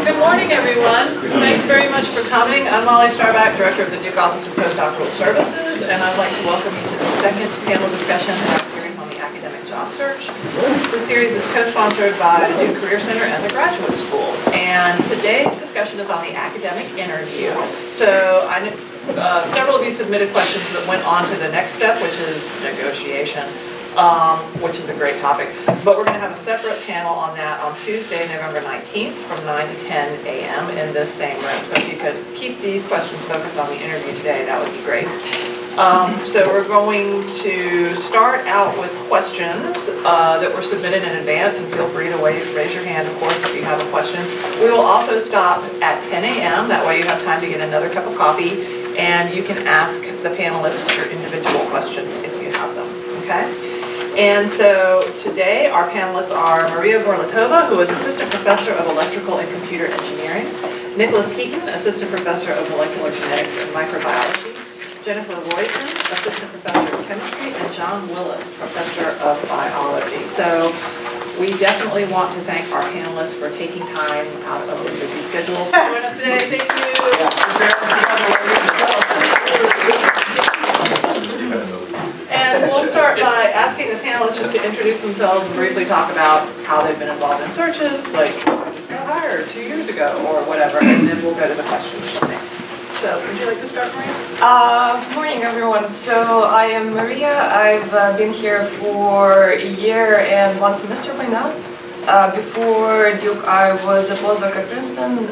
Good morning, everyone. Thanks very much for coming. I'm Molly Starback, Director of the Duke Office of Postdoctoral Services, and I'd like to welcome you to the second panel discussion in our series on the academic job search. This series is co-sponsored by the Duke Career Center and the Graduate School, and today's discussion is on the academic interview. So several of you submitted questions that went on to the next step, which is negotiation. Which is a great topic. But we're going to have a separate panel on that on Tuesday, November 19th from 9 to 10 a.m. in this same room. So if you could keep these questions focused on the interview today, that would be great. So we're going to start out with questions that were submitted in advance, and feel free to raise your hand, of course, if you have a question. We will also stop at 10 a.m. That way you have time to get another cup of coffee, and you can ask the panelists your individual questions if you have them, okay? And so today our panelists are Maria Gorlatova, who is Assistant Professor of Electrical and Computer Engineering, Nicholas Heaton, Assistant Professor of Molecular Genetics and Microbiology, Jennifer Royson, Assistant Professor of Chemistry, and John Willis, Professor of Biology. So we definitely want to thank our panelists for taking time out of their busy schedules to join us today. Thank you. And we'll start by asking the panelists just to introduce themselves and briefly talk about how they've been involved in searches, like I just got hired 2 years ago or whatever, and then we'll go to the questions from there. So would you like to start, Maria? Good morning, everyone. So I am Maria. I've been here for a year and 1 semester by now. Before Duke, I was a postdoc at Princeton.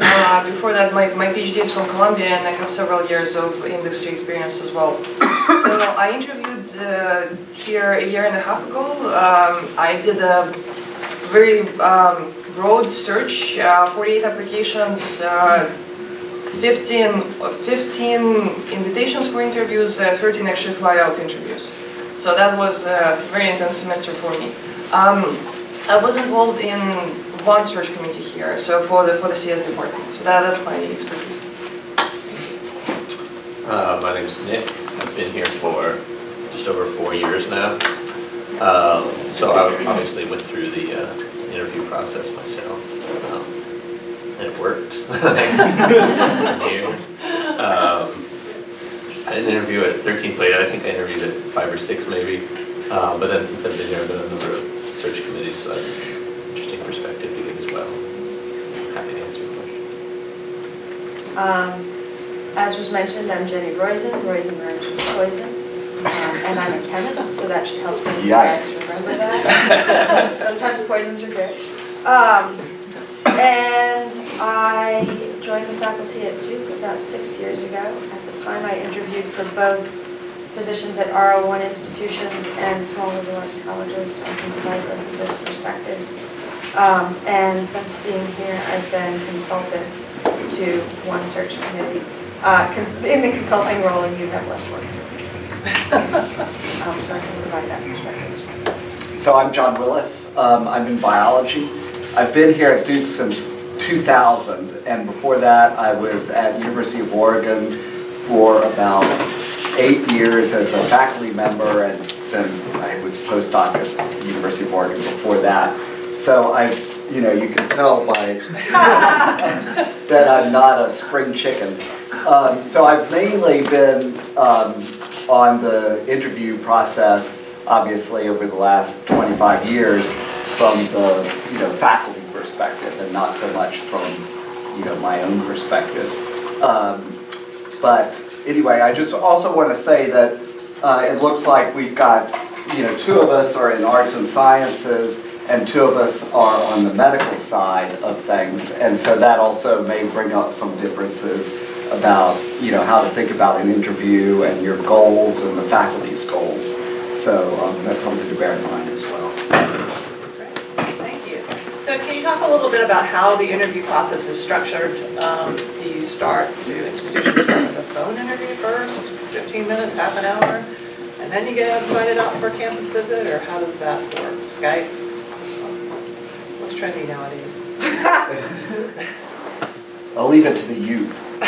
Before that, my PhD is from Columbia, and I have several years of industry experience as well. So I interviewed here a year and a half ago. I did a very broad search, 48 applications, 15 invitations for interviews, 13 actually fly-out interviews. So that was a very intense semester for me. I was involved in one search committee here, so for the CS department. So that's my expertise. My name is Nick. I've been here for just over 4 years now. So I obviously went through the interview process myself, and it worked. I'm here. I didn't interview at 13th grade. I think I interviewed at 5 or 6 maybe. But then since I've been here, I've been on a number of search committees, so that's an interesting perspective to get as well. Happy to answer your questions. As was mentioned, I'm Jenny Royson. Royson rhymes with poison. And I'm a chemist, so that should help some of you guys remember that. Sometimes poisons are good. And I joined the faculty at Duke about 6 years ago. At the time, I interviewed for both positions at R01 institutions and small liberal arts colleges, so I can provide both of those perspectives. And since being here, I've been consultant to one search committee. In the consulting role, and you have less work. So I can provide that perspective. So I'm John Willis. I'm in biology. I've been here at Duke since 2000, and before that I was at University of Oregon for about 8 years as a faculty member, and then I was a postdoc at the University of Oregon before that. So you can tell by that I'm not a spring chicken. So I've mainly been on the interview process, obviously, over the last 25 years from the faculty perspective, and not so much from my own perspective. But anyway, I just also want to say that it looks like we've got 2 of us are in arts and sciences, and 2 of us are on the medical side of things, and so that also may bring up some differences about how to think about an interview and your goals and the faculty's goals. So that's something to bear in mind as well. Great. Thank you. So can you talk a little bit about how the interview process is structured? Do institutions start with a phone interview first, 15 minutes, half an hour, and then you get invited out for a campus visit, or how does that work? Skype? What's trendy nowadays? I'll leave it to the youth. I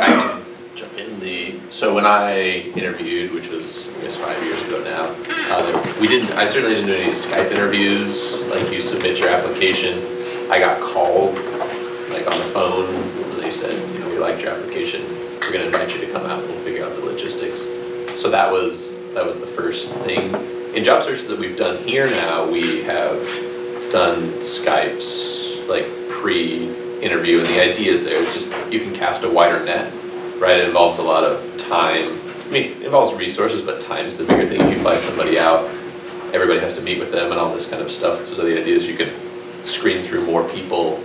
can jump in. So when I interviewed, which was I guess 5 years ago now, I certainly didn't do any Skype interviews. Like you submit your application, I got called like on the phone, and they said, you know, we liked your application. We're going to invite you to come out and we'll figure out the logistics. So that was the first thing. In job searches that we've done here now, we have done Skypes like pre-interview, and the idea is there is just you can cast a wider net, right? It involves a lot of time. I mean, it involves resources, but time is the bigger thing. If you fly somebody out, everybody has to meet with them and all this kind of stuff. So the idea is you can screen through more people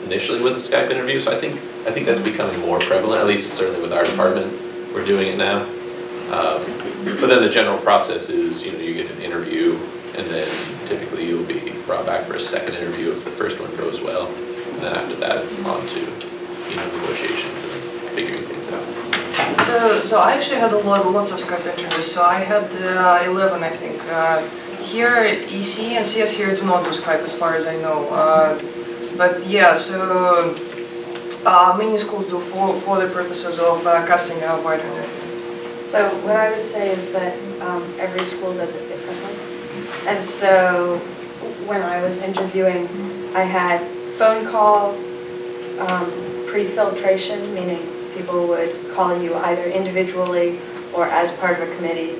initially with a Skype interview. So I think that's becoming more prevalent, at least certainly with our department. We're doing it now. But then the general process is, you know, you get an interview, and then typically you'll be brought back for a second interview if the first one goes well. And then after that, it's on to, you know, negotiations and figuring things out. So I actually had lots of Skype interviews. So I had 11, I think. Here EC and CS here do not do Skype as far as I know. But yeah, so many schools do for the purposes of casting a wider net. So what I would say is that every school does it differently. And so when I was interviewing, I had phone call pre-filtration, meaning people would call you either individually or as part of a committee.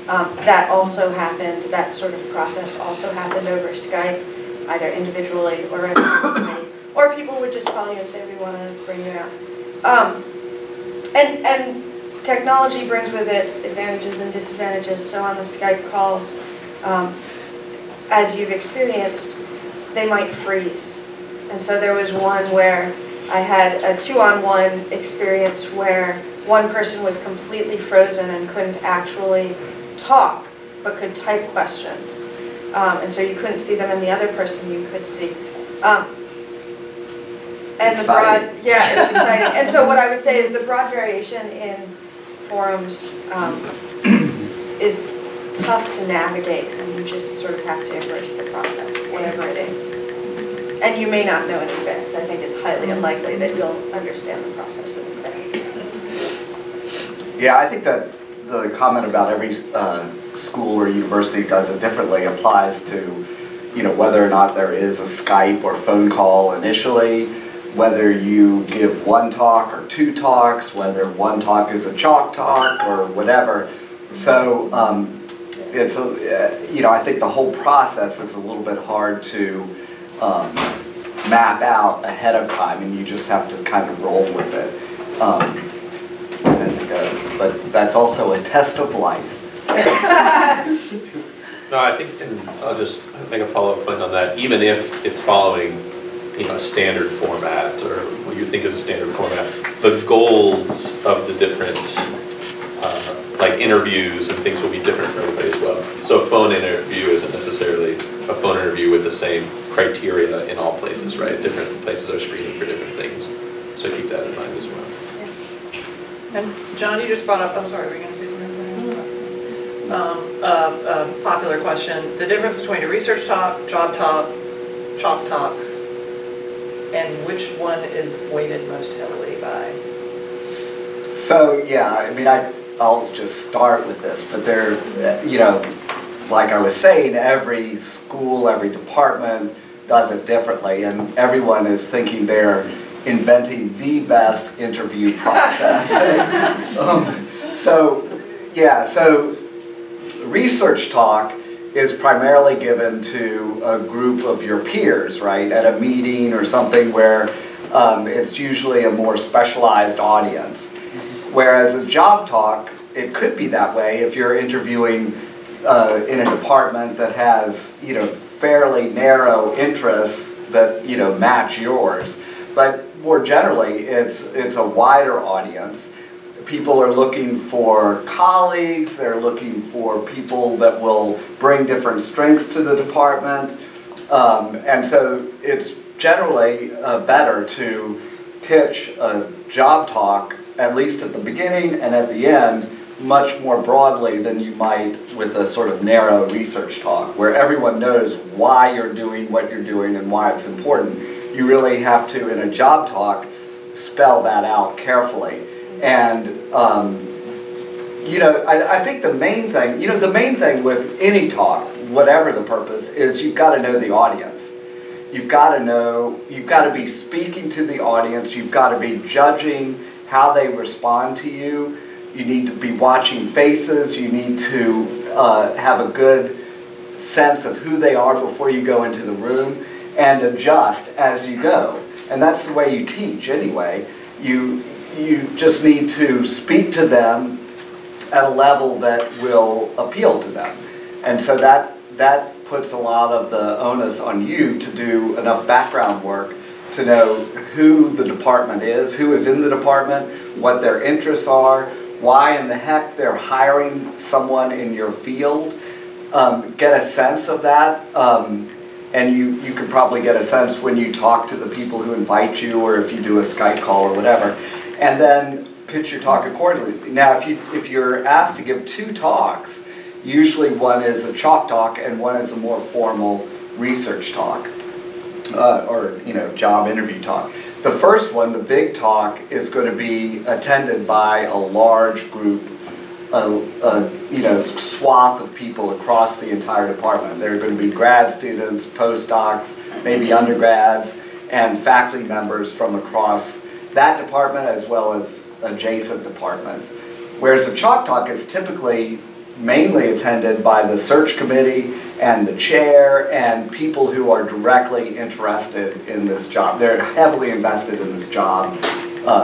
That also happened, that sort of process also happened over Skype, either individually or as part of a committee. Or people would just call you and say, we want to bring you out. And technology brings with it advantages and disadvantages. So on the Skype calls, as you've experienced, they might freeze. And so there was one where I had a 2-on-1 experience where one person was completely frozen and couldn't actually talk, but could type questions. And so you couldn't see them, and the other person you could see. And the broad, yeah, it was exciting. And so what I would say is the broad variation in forums is tough to navigate, and you just sort of have to embrace the process, whatever it is. And you may not know in advance. I think it's highly unlikely that you'll understand the process in advance. Yeah, I think that the comment about every school or university does it differently applies to, you know, whether or not there is a Skype or phone call initially, whether you give one talk or two talks, whether one talk is a chalk talk or whatever. So it's you know, I think the whole process is a little bit hard to map out ahead of time, and you just have to kind of roll with it as it goes. But that's also a test of life. No, I think, and I'll just make a follow-up point on that. Even if it's following, you know, a standard format or what you think is a standard format, the goals of the different like interviews and things will be different for everybody as well. So a phone interview isn't necessarily a phone interview with the same criteria in all places, right? Different places are screening for different things. So keep that in mind as well. And John, you just brought up, I'm sorry, were you going to say something? Popular question, the difference between a research talk, job talk, chalk talk, and which one is weighted most heavily by? So yeah, I mean, I'll just start with this, but there, you know, like I was saying, every school, every department does it differently, and everyone is thinking they're inventing the best interview process. So research talk is primarily given to a group of your peers, right, at a meeting or something where it's usually a more specialized audience. Whereas a job talk, it could be that way if you're interviewing in a department that has, you know, fairly narrow interests that, you know, match yours. But more generally, it's a wider audience. People are looking for colleagues, they're looking for people that will bring different strengths to the department. And so it's generally better to pitch a job talk, at least at the beginning and at the end, much more broadly than you might with a sort of narrow research talk, where everyone knows why you're doing what you're doing and why it's important. You really have to, in a job talk, spell that out carefully. And I think the main thing with any talk, whatever the purpose, is you've got to know the audience. You've got to be speaking to the audience. You've got to be judging how they respond to you. You need to be watching faces. You need to have a good sense of who they are before you go into the room, and adjust as you go. And that's the way you teach anyway. You just need to speak to them at a level that will appeal to them. And so that puts a lot of the onus on you to do enough background work to know who the department is, who is in the department, what their interests are, why in the heck they're hiring someone in your field. Get a sense of that, and you could probably get a sense when you talk to the people who invite you, or if you do a Skype call or whatever, and then pitch your talk accordingly. Now, if you're asked to give 2 talks, usually one is a chalk talk and one is a more formal research talk, or job interview talk. The first one, the big talk, is going to be attended by a large group, swath of people across the entire department. There are going to be grad students, postdocs, maybe undergrads, and faculty members from across that department as well as adjacent departments. Whereas a chalk talk is typically mainly attended by the search committee and the chair and people who are directly interested in this job. They're heavily invested in this job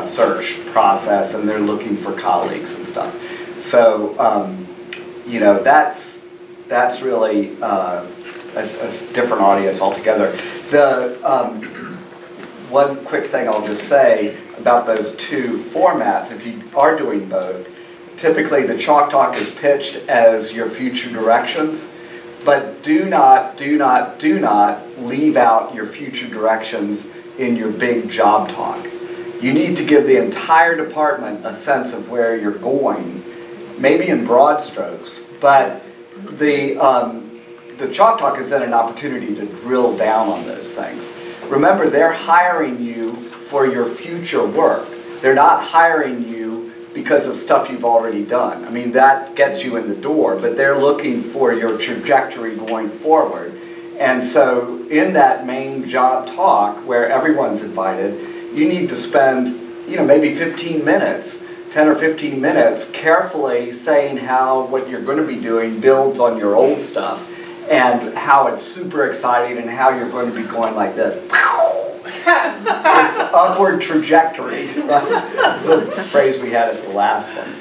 search process, and they're looking for colleagues and stuff. So, that's really a different audience altogether. One quick thing I'll just say about those 2 formats, if you are doing both, typically the chalk talk is pitched as your future directions, but do not leave out your future directions in your big job talk. You need to give the entire department a sense of where you're going, maybe in broad strokes, but the chalk talk is then an opportunity to drill down on those things. Remember, they're hiring you for your future work. They're not hiring you because of stuff you've already done. I mean, that gets you in the door, but they're looking for your trajectory going forward. And so in that main job talk, where everyone's invited, you need to spend, maybe 15 minutes, 10 or 15 minutes, carefully saying how what you're going to be doing builds on your old stuff, and how it's super exciting, and how you're going to be going like this. It's upward trajectory. That's a phrase we had at the last one.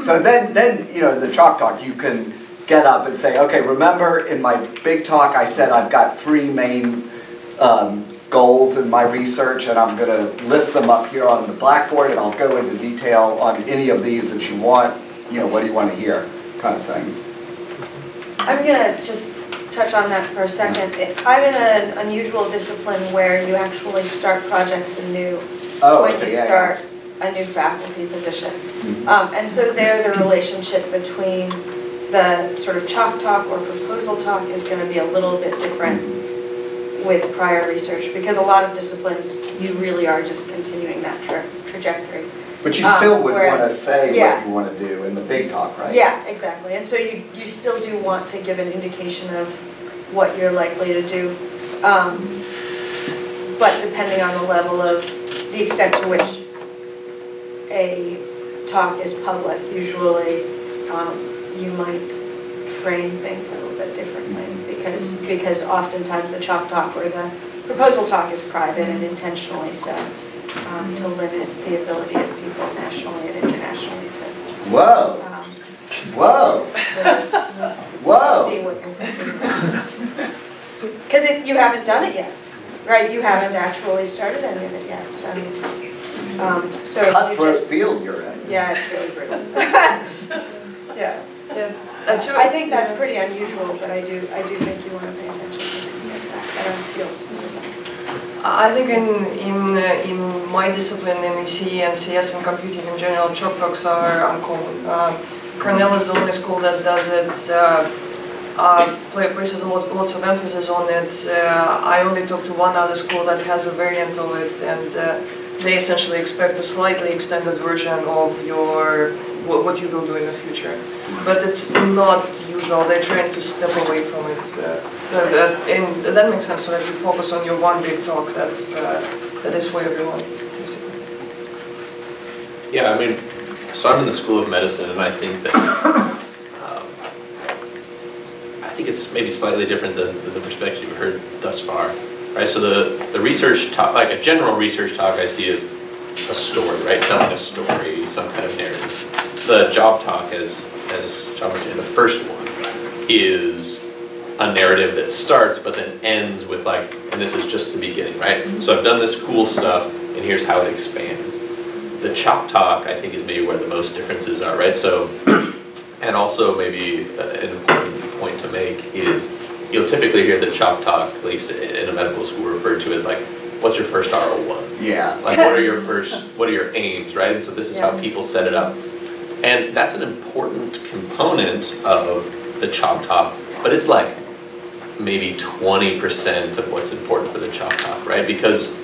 So then the chalk talk, you can get up and say, okay, remember in my big talk I said I've got 3 main goals in my research, and I'm going to list them up here on the blackboard, and I'll go into detail on any of these that you want. What do you want to hear, kind of thing. I'm going to just touch on that for a second. I'm in an unusual discipline where you actually start projects anew when you start a new faculty position. And so there, the relationship between the sort of chalk talk or proposal talk is going to be a little bit different with prior research, because a lot of disciplines, you really are just continuing that trajectory. But you still would want to say what you want to do in the big talk, right? Yeah, exactly. And so you still do want to give an indication of what you're likely to do. But depending on the level of, the extent to which a talk is public, usually you might frame things a little bit differently, because oftentimes the chalk talk or the proposal talk is private, and intentionally so, to limit the ability of people nationally and internationally to Whoa! see what you're thinking about. Because you haven't done it yet, right? You haven't actually started any of it yet, so Cutthroat field you're in. Yeah, it's really brutal. Yeah. Actually, I think that's pretty unusual, but I do think you want to pay attention to things like that at a field specific. I think in my discipline, in ECE and CS and computing in general, chalk talks are uncommon. Cornell is the only school that does it, places lots of emphasis on it. I only talked to one other school that has a variant of it, and they essentially expect a slightly extended version of what you will do in the future. But it's not usual. They're trying to step away from it. And that makes sense, so that you focus on your one big talk that is for everyone, basically. Yeah, I mean, so I'm in the School of Medicine, and I think that it's maybe slightly different than the perspective you've heard thus far, right? So the research talk, like a general research talk, I see as a story, right? Telling a story, some kind of narrative. The job talk, as John was saying, the first one is a narrative that starts but then ends with like, and this is just the beginning, right? So I've done this cool stuff, and here's how it expands. The chop talk, I think, is maybe where the most differences are, right? So, and also maybe an important point to make is you'll typically hear the chop talk, at least in a medical school, referred to as like, what's your first RO1? Yeah. Like, what are your aims, right? And so this is how people set it up. And that's an important component of the chop talk, but it's like maybe 20% of what's important for the chop talk, right? Because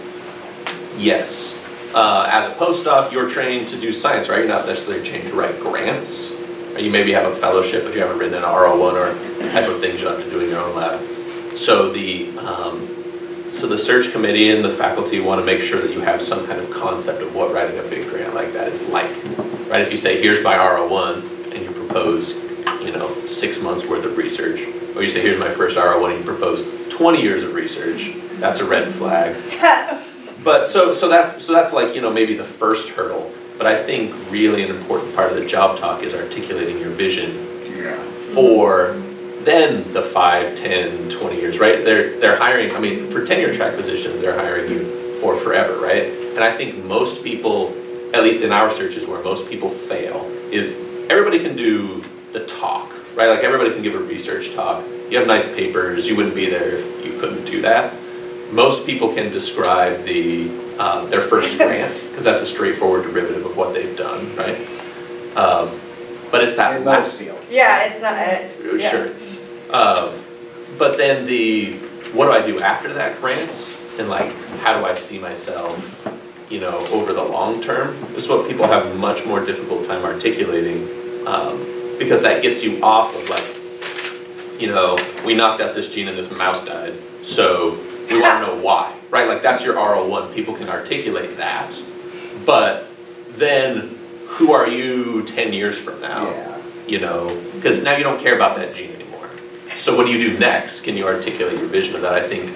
yes, as a postdoc, you're trained to do science, right? You're not necessarily trained to write grants. You maybe have a fellowship, but you haven't written an RO1 or the type of things you have to do in your own lab. So the search committee and the faculty want to make sure that you have some kind of concept of what writing a big grant like that is like, right? If you say, here's my RO1, and you propose, 6 months worth of research, or you say, here's my first RO1, and you propose 20 years of research, that's a red flag. But so that's like, maybe the first hurdle. But I think really an important part of the job talk is articulating your vision for then the 5, 10, 20 years, right? They're hiring, I mean, for tenure track positions, they're hiring you for forever, right? And I think most people, at least in our searches where most people fail, is everybody can do the talk, right? Like everybody can give a research talk. You have nice papers, you wouldn't be there if you couldn't do that. Most people can describe their first grant, because that's a straightforward derivative of what they've done, right? But it's that last field. Yeah, it's not. Sure. But then what do I do after that grant? And like, how do I see myself, over the long term? This is what people have much more difficult time articulating, because that gets you off of like, we knocked out this gene and this mouse died, so we want to know why, right? Like that's your RO1. People can articulate that, but then who are you 10 years from now? Because now you don't care about that gene anymore. So what do you do next? Can you articulate your vision of that? I think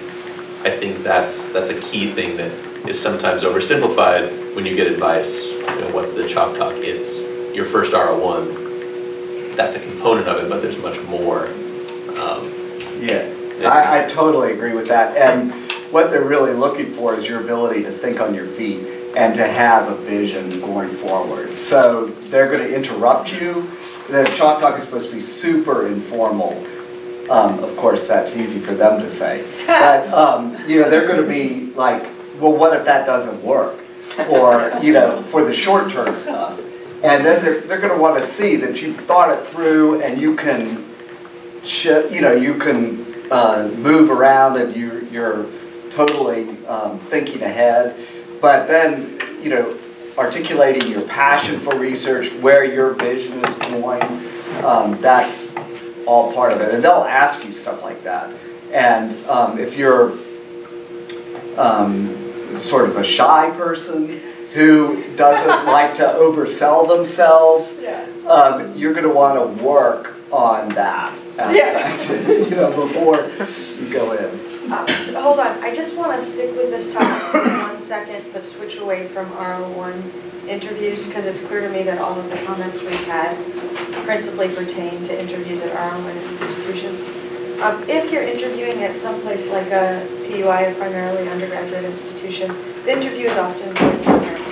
that's a key thing that is sometimes oversimplified when you get advice. What's the chop talk? It's your first RO1. That's a component of it, but there's much more. I totally agree with that. And what they're really looking for is your ability to think on your feet and to have a vision going forward. So they're going to interrupt you. The chop talk is supposed to be super informal. Of course, that's easy for them to say. But, they're going to be like, well, what if that doesn't work? Or, for the short-term stuff. And then they're going to want to see that you've thought it through and you can, move around and you're totally thinking ahead. But then, articulating your passion for research, where your vision is going, that's all part of it. And they'll ask you stuff like that. And if you're sort of a shy person who doesn't like to oversell themselves, you're going to want to work on that aspect, before you go in. So hold on, I just want to stick with this topic for 1 second, but switch away from RO1 interviews, because it's clear to me that all of the comments we've had principally pertain to interviews at RO1 institutions. If you're interviewing at some place like a PUI, a primarily undergraduate institution, the interview is often very different.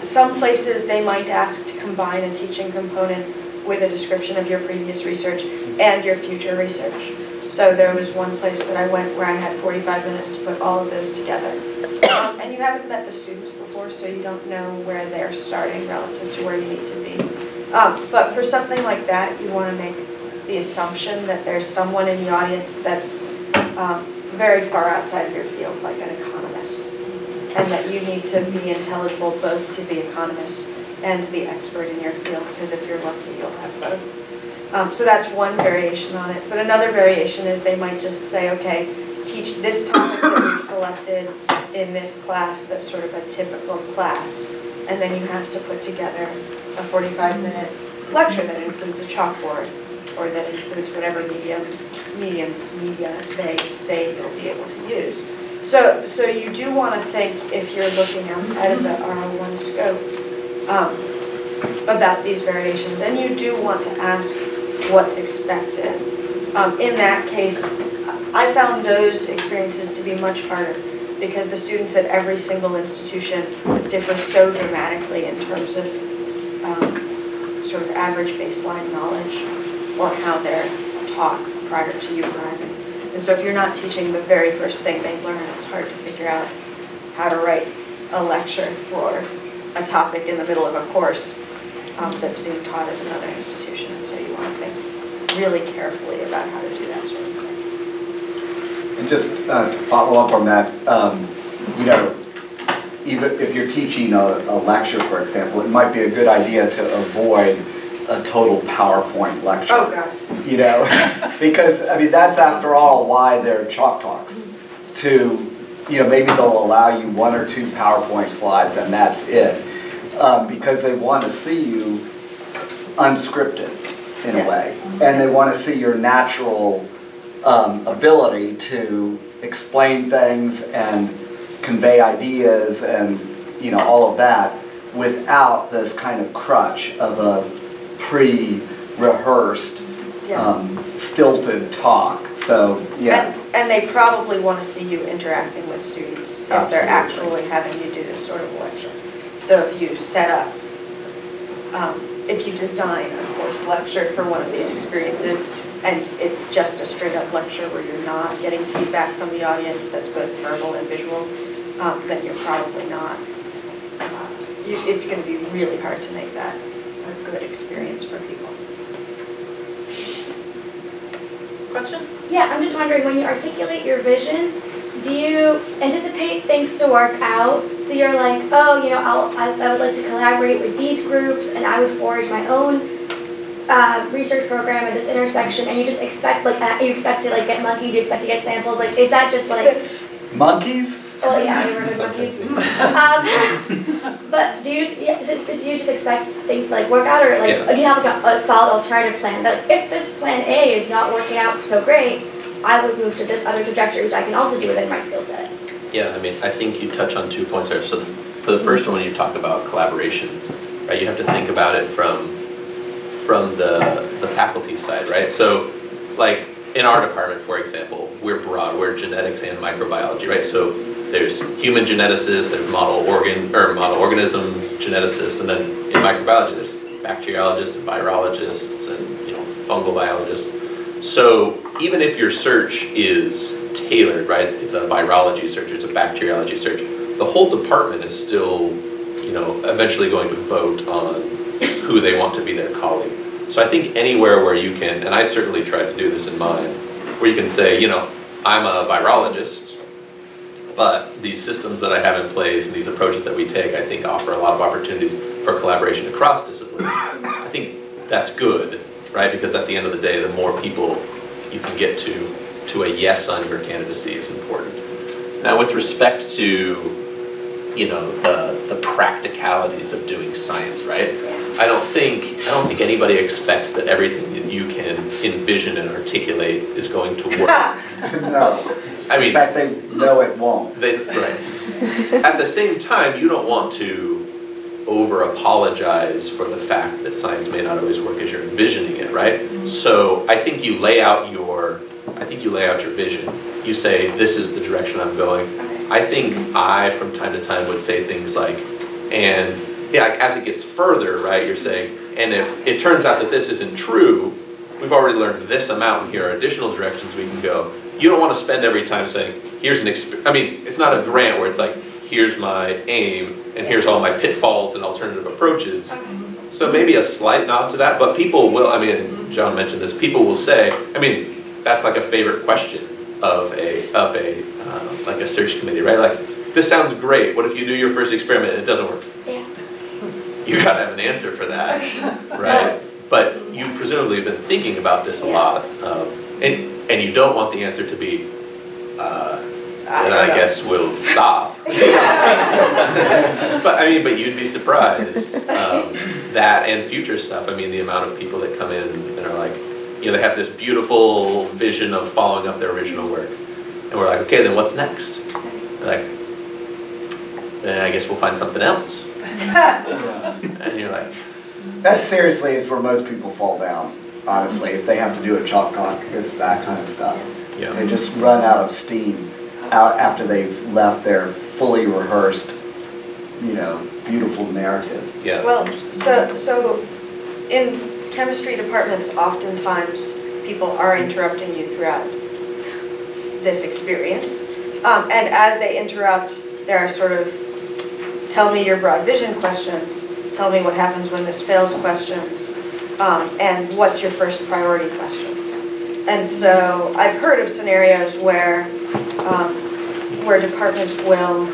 Some places they might ask to combine a teaching component with a description of your previous research and your future research. So there was one place that I went where I had 45 minutes to put all of those together. And you haven't met the students before, so you don't know where they're starting relative to where you need to be. But for something like that, you want to make the assumption that there's someone in the audience that's very far outside of your field, like an economist. and that you need to be intelligible both to the economist and to the expert in your field, because if you're lucky, you'll have both. So that's one variation on it. But another variation is they might just say, okay, teach this topic that we've selected in this class that's sort of a typical class. And then you have to put together a 45-minute lecture that includes a chalkboard, or that includes whatever media they say you'll be able to use. So you do want to think, if you're looking outside of the R01 scope, about these variations, and you do want to ask what's expected. In that case, I found those experiences to be much harder, because the students at every single institution differ so dramatically in terms of sort of average baseline knowledge, or how they're taught prior to you arriving. And so if you're not teaching the very first thing they learn, it's hard to figure out how to write a lecture for a topic in the middle of a course that's being taught at another institution. And so you want to think really carefully about how to do that sort of thing. And just to follow up on that, you know, even if you're teaching a lecture, for example, it might be a good idea to avoid a total PowerPoint lecture. Oh, God. You know, because, I mean, that's after all why they're chalk talks. To, you know, maybe they'll allow you 1 or 2 PowerPoint slides and that's it. Because they want to see you unscripted in a way. And they want to see your natural ability to explain things and convey ideas and, you know, all of that without this kind of crutch of a pre-rehearsed, stilted talk. So, yeah. And they probably want to see you interacting with students if they're actually having you do this sort of lecture. So if you set up, if you design a course lecture for one of these experiences, and it's just a straight up lecture where you're not getting feedback from the audience that's both verbal and visual, then you're probably not. It's going to be really hard to make that a good experience for people. Question? Yeah, I'm just wondering, when you articulate your vision, do you anticipate things to work out? So you're like, oh, you know, I would like to collaborate with these groups, and I would forge my own research program at this intersection, and you just expect, like, you expect to, like, get monkeys, you expect to get samples, like, is that just, like... Monkeys? Oh, yeah, you were monkeys. But do you just expect things to, like, work out, or, like, do you have, like, a solid alternative plan? That if this plan A is not working out so great, I would move to this other trajectory, which I can also do within my skill set. Yeah, I mean, I think you touch on 2 points there. So for the first one, you talk about collaborations, right? You have to think about it from the faculty side, right? So, like, in our department, for example, we're broad. We're genetics and microbiology, right? So there's human geneticists, there's model organism geneticists, and then in microbiology, there's bacteriologists and virologists and, you know, fungal biologists. So even if your search is tailored, right? It's a virology search, it's a bacteriology search. The whole department is still, you know, eventually going to vote on who they want to be their colleague. So I think anywhere where you can, and I certainly tried to do this in mine, where you can say, you know, I'm a virologist, but these systems that I have in place and these approaches that we take, I think offer a lot of opportunities for collaboration across disciplines. I think that's good, right? Because at the end of the day, the more people you can get to a yes on your candidacy is important. Now, with respect to, you know, the practicalities of doing science, right? I don't think anybody expects that everything that you can envision and articulate is going to work. No. I mean, in fact, they know it won't. Right. At the same time, you don't want to over-apologize for the fact that science may not always work as you're envisioning it, right? So I think you lay out your vision. You say, this is the direction I'm going. I think from time to time, would say things like, and yeah, as it gets further, right, you're saying, and if it turns out that this isn't true, we've already learned this amount, and here are additional directions we can go. You don't want to spend every time saying, here's an I mean, it's not a grant where it's like, here's my aim, and here's all my pitfalls and alternative approaches. So maybe a slight nod to that, but people will, I mean, John mentioned this, people will say, I mean, that's like a favorite question of like a search committee, right? Like, this sounds great. What if you do your first experiment and it doesn't work? Yeah. You gotta have an answer for that, right? But you presumably have been thinking about this a lot, and you don't want the answer to be, then I guess we'll stop. But I mean, but you'd be surprised, that and future stuff. I mean, the amount of people that come in and are like, you know, they have this beautiful vision of following up their original work. And we're like, okay, then what's next? They're like, then I guess we'll find something else. And you're like, that seriously is where most people fall down, honestly. If they have to do a chalk talk, it's that kind of stuff. yeah. They just run out of steam out after they've left their fully rehearsed, you know, beautiful narrative. Yeah. Well, so in chemistry departments, oftentimes people are interrupting you throughout this experience. And as they interrupt, there are sort of, tell me your broad vision questions, tell me what happens when this fails questions, and what's your first priority questions. And so I've heard of scenarios where departments will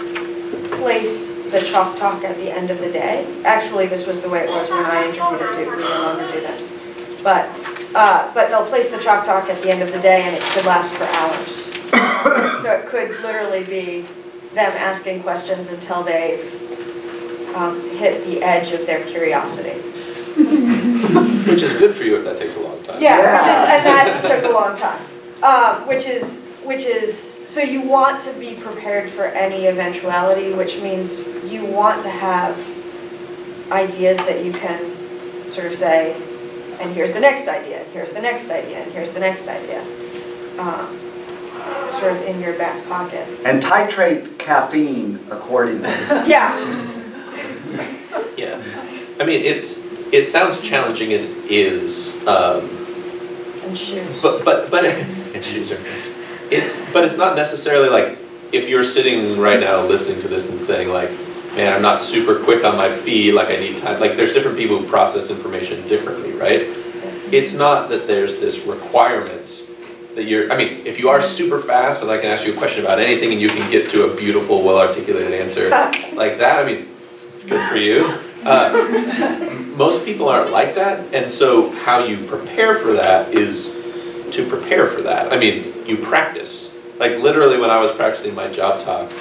place the chalk talk at the end of the day. Actually, this was the way it was when I interviewed at Duke. We no longer do this. But they'll place the chalk talk at the end of the day, and it could last for hours. So it could literally be them asking questions until they've hit the edge of their curiosity. Which is good for you if that takes a long time. Yeah, and that took a long time. Which is, so you want to be prepared for any eventuality, which means you want to have ideas that you can sort of say, and here's the next idea, and here's the next idea, and here's the next idea. Sort of in your back pocket. And titrate caffeine accordingly. Yeah. Yeah. I mean, it sounds challenging, and it is. And shoes. But and shoes are. But it's not necessarily like if you're sitting right now listening to this and saying like, man, I'm not super quick on my feet, like I need time. Like there's different people who process information differently, right? It's not that there's this requirement that you're, I mean, if you are super fast and I can ask you a question about anything and you can get to a beautiful, well-articulated answer like that, I mean, it's good for you. Most people aren't like that, and so how you prepare for that is to prepare for that. I mean, you practice. Like literally when I was practicing my job talk,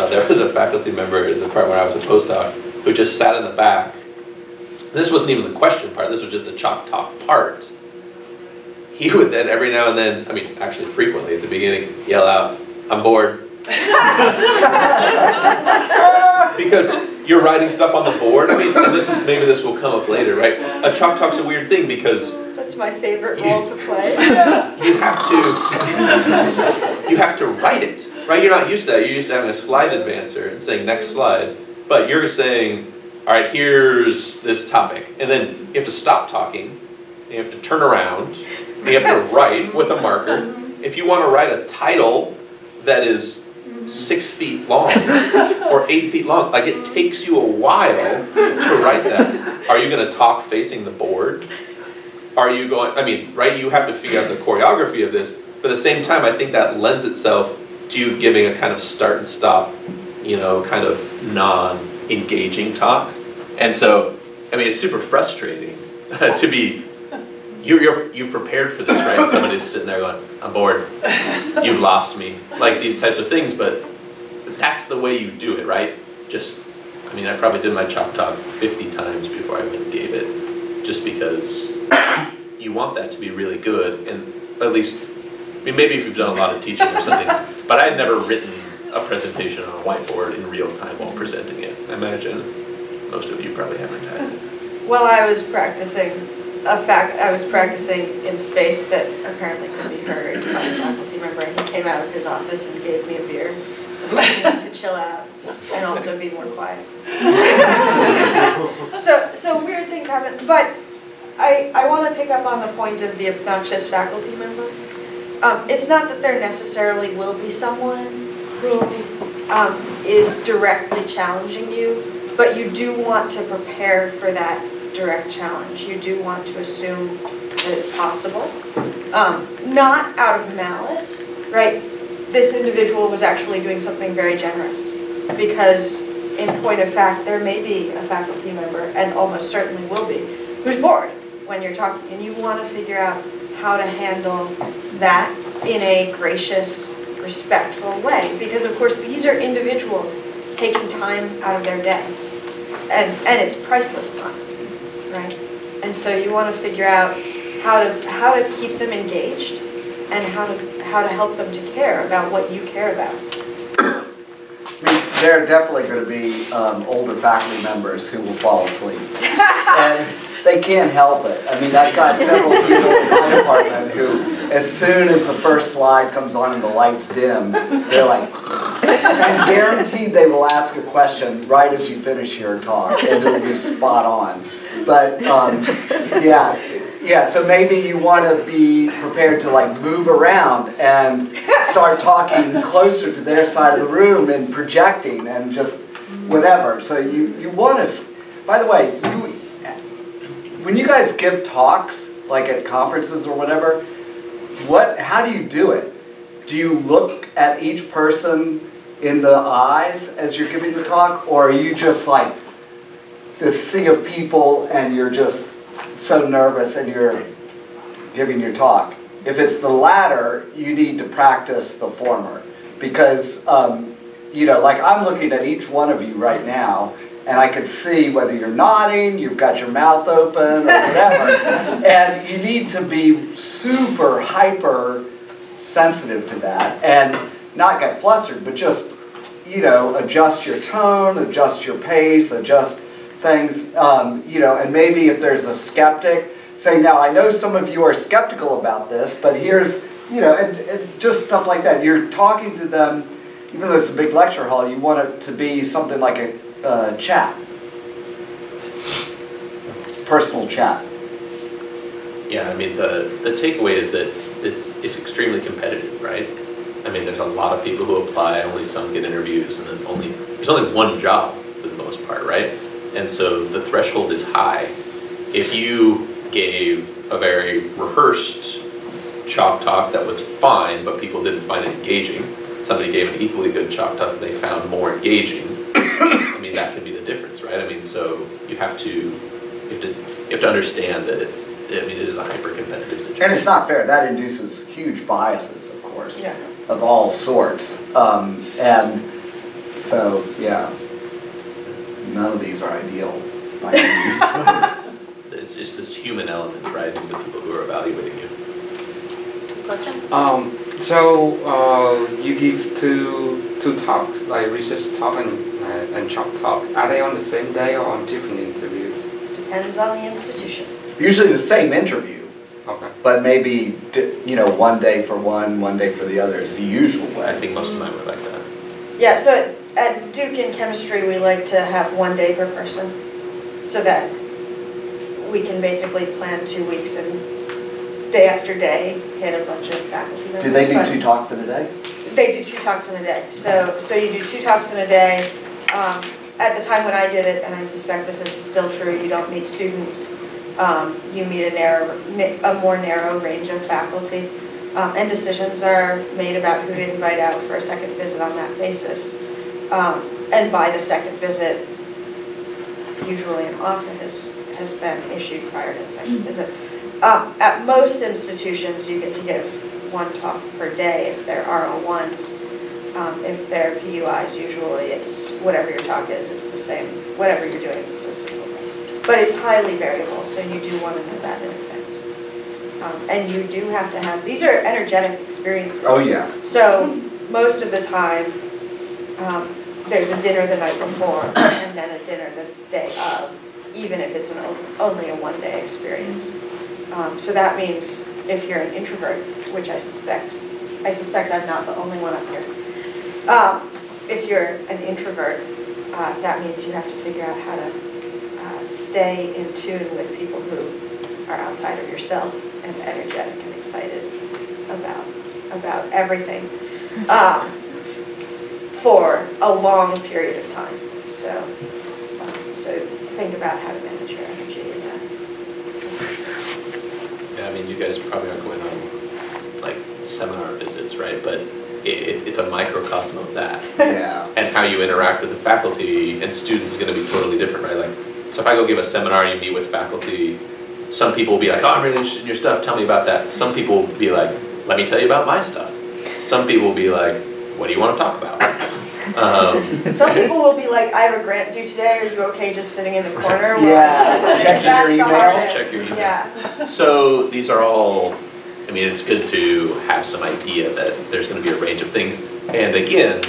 there was a faculty member in the part where I was a postdoc who just sat in the back. This wasn't even the question part, this was just the chalk talk part. He would then every now and then, I mean actually frequently at the beginning, yell out, I'm bored. Because you're writing stuff on the board. I mean, and maybe this will come up later, right? A chalk talk's a weird thing because That's my favorite role to play. you have to write it, right? You're not used to that. You're used to having a slide advancer and saying next slide, but you're saying, all right, here's this topic, and then you have to stop talking, and you have to turn around, and you have to write with a marker. If you want to write a title that is 6 feet long or 8 feet long, like it takes you a while to write that. Are you going to talk facing the board? Are you going, I mean, right, you have to figure out the choreography of this, but at the same time, I think that lends itself to you giving a kind of start and stop, you know, kind of non-engaging talk. And so, I mean, it's super frustrating to be, you've prepared for this, right? Somebody's sitting there going, I'm bored, you've lost me, like these types of things, but that's the way you do it, right? Just, I mean, I probably did my chalk talk 50 times before I even gave it, just because you want that to be really good, and at least, I mean, maybe if you've done a lot of teaching or something, but I had never written a presentation on a whiteboard in real time while presenting it. I imagine most of you probably haven't had it. Well, I was practicing in space that apparently could be heard by a faculty member, and he came out of his office and gave me a beer. I was like, to chill out and also be more quiet. So weird things happen, but I want to pick up on the point of the obnoxious faculty member. It's not that there necessarily will be someone who is directly challenging you, but you do want to prepare for that direct challenge. You do want to assume that it's possible. Not out of malice, right? This individual was actually doing something very generous. Because in point of fact, there may be a faculty member, and almost certainly will be, who's bored when you're talking, and you want to figure out how to handle that in a gracious, respectful way. Because of course, these are individuals taking time out of their day, and it's priceless time, right? And so you want to figure out how to keep them engaged, and how to help them to care about what you care about. I mean, there are definitely going to be older faculty members who will fall asleep, and they can't help it. I mean, I've got several people in my department who, as soon as the first slide comes on and the lights dim, they're like, I'm guaranteed they will ask a question right as you finish your talk, and it'll be spot on. But yeah, so maybe you want to be prepared to like move around and start talking closer to their side of the room and projecting and just whatever. So you want to, by the way, when you guys give talks, like at conferences or whatever, how do you do it? Do you look at each person in the eyes as you're giving the talk, or are you just like this sea of people and you're just so nervous and you're giving your talk? If it's the latter, you need to practice the former, because you know, like I'm looking at each one of you right now, and I can see whether you're nodding, you've got your mouth open, or whatever. And you need to be super hyper sensitive to that, and not get flustered, but just, you know, adjust your tone, adjust your pace, adjust things, you know, and maybe if there's a skeptic, say, now I know some of you are skeptical about this, but here's, you know, and just stuff like that. You're talking to them, even though it's a big lecture hall, you want it to be something like a chat, personal chat. Yeah, I mean, the takeaway is that it's extremely competitive, right? I mean, there's a lot of people who apply, only some get interviews, and then there's only one job for the most part, right? And so the threshold is high. If you gave a very rehearsed chalk talk that was fine, but people didn't find it engaging, somebody gave an equally good chalk talk that they found more engaging, I mean, that can be the difference, right? I mean, so you have to understand that it is a hyper-competitive situation. And it's not fair. That induces huge biases, of course, Yeah. of all sorts. And so, yeah, none of these are ideal. It's just this human element, right, to the people who are evaluating you. Question? So you give two talks, like research talk and chalk talk. Are they on the same day or on different interviews? Depends on the institution. Usually the same interview, Okay. but maybe, you know, one day for one day for the other is the usual way. I think most of mine were like that. Yeah, so at Duke in chemistry, we like to have 1 day per person, so that we can basically plan 2 weeks and day after day hit a bunch of faculty members. Do they do 2 talks in a day? They do 2 talks in a day. So you do 2 talks in a day. At the time when I did it, and I suspect this is still true, you don't meet students. You meet a more narrow range of faculty. And decisions are made about who to invite out for a second visit on that basis. And by the second visit, usually an offer has been issued prior to the second visit. At most institutions, you get to give 1 talk per day if they're RO1s. If they're PUIs, usually it's whatever your talk is, it's the same, whatever you're doing, it's a single thing. But it's highly variable, so you do want to know that in advance. And you do have to have, these are energetic experiences. Oh, yeah. So most of the time, there's a dinner the night before, and then a dinner the day of, even if it's only a 1-day experience. So that means if you're an introvert, which I suspect I'm not the only one up here. If you're an introvert, that means you have to figure out how to stay in tune with people who are outside of yourself and energetic and excited about everything for a long period of time. So think about how to manage your energy in that. Yeah, I mean, you guys probably aren't going on like seminar visits, right? But it's a microcosm of that. Yeah. And how you interact with the faculty and students is going to be totally different, right? Like, so if I go give a seminar, you meet with faculty, some people will be like, oh, I'm really interested in your stuff, tell me about that. Some people will be like, let me tell you about my stuff. Some people will be like, what do you want to talk about? Some people will be like, I have a grant due today, are you okay just sitting in the corner? Yeah, checking your emails. Check your email. Yeah. So these are all, I mean, it's good to have some idea that there's going to be a range of things. And again,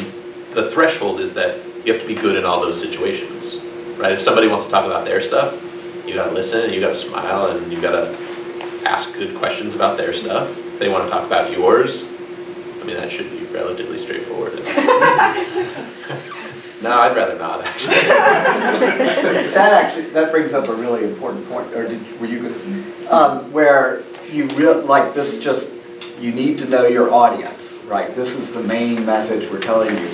the threshold is that you have to be good in all those situations, right? If somebody wants to talk about their stuff, you got to listen, and you got to smile, and you got to ask good questions about their stuff. If they want to talk about yours, I mean, that should be relatively straightforward. No, I'd rather not, actually. So that brings up a really important point. Or were you going to say? Where you like this, just you need to know your audience, right? This is the main message we're telling you,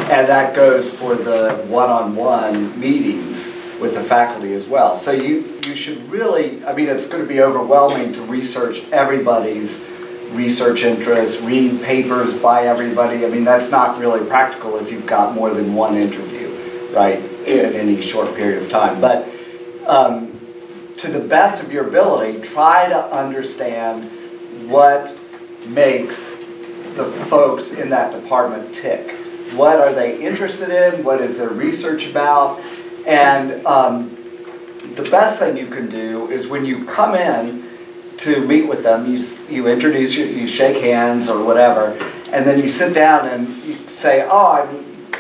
and that goes for the one-on-one meetings with the faculty as well. So you should really, I mean, it's going to be overwhelming to research everybody's research interests, read papers by everybody. I mean, that's not really practical if you've got more than one interview, right, in any short period of time. But to the best of your ability, try to understand what makes the folks in that department tick. What are they interested in? What is their research about? And the best thing you can do is when you come in to meet with them, you introduce, you shake hands or whatever, and then you sit down and you say, oh,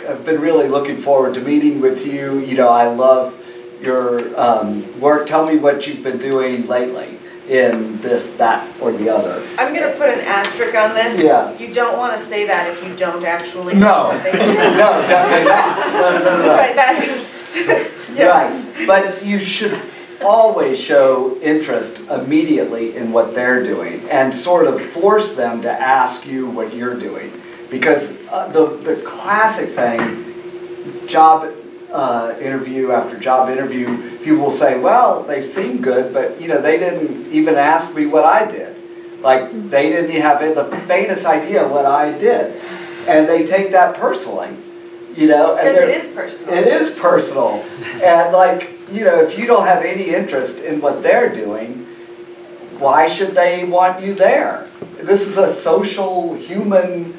I've been really looking forward to meeting with you. You know, I love your work. Tell me what you've been doing lately in this, that, or the other. I'm going to put an asterisk on this. Yeah. You don't want to say that if you don't actually No. know what they do. No, definitely not. No. Right, yeah. Right, but you should always show interest immediately in what they're doing and sort of force them to ask you what you're doing. Because the classic thing, job interview after job interview, people will say, well, they seem good, but you know, they didn't even ask me what I did. Like, they didn't have the faintest idea what I did. And they take that personally, you know. Because it is personal. It is personal. And like, you know, if you don't have any interest in what they're doing, why should they want you there? This is a social, human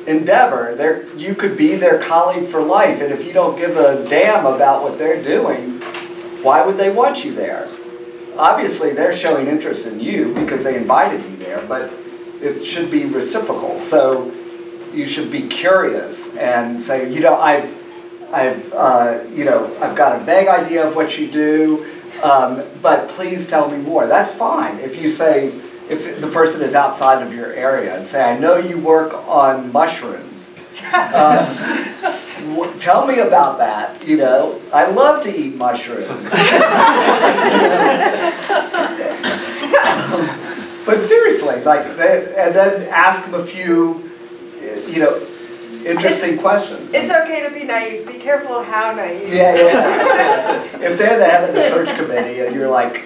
endeavor. You could be their colleague for life, and if you don't give a damn about what they're doing, why would they want you there? Obviously, they're showing interest in you because they invited you there, but it should be reciprocal. So you should be curious and say, you know, I've got a vague idea of what you do, but please tell me more. That's fine. If you say, if the person is outside of your area and say, I know you work on mushrooms. Tell me about that, you know. I love to eat mushrooms. But seriously, like, and then ask them a few, you know, interesting questions. It's okay to be naive. Be careful how naive. Yeah. If they're the head of the search committee and you're like,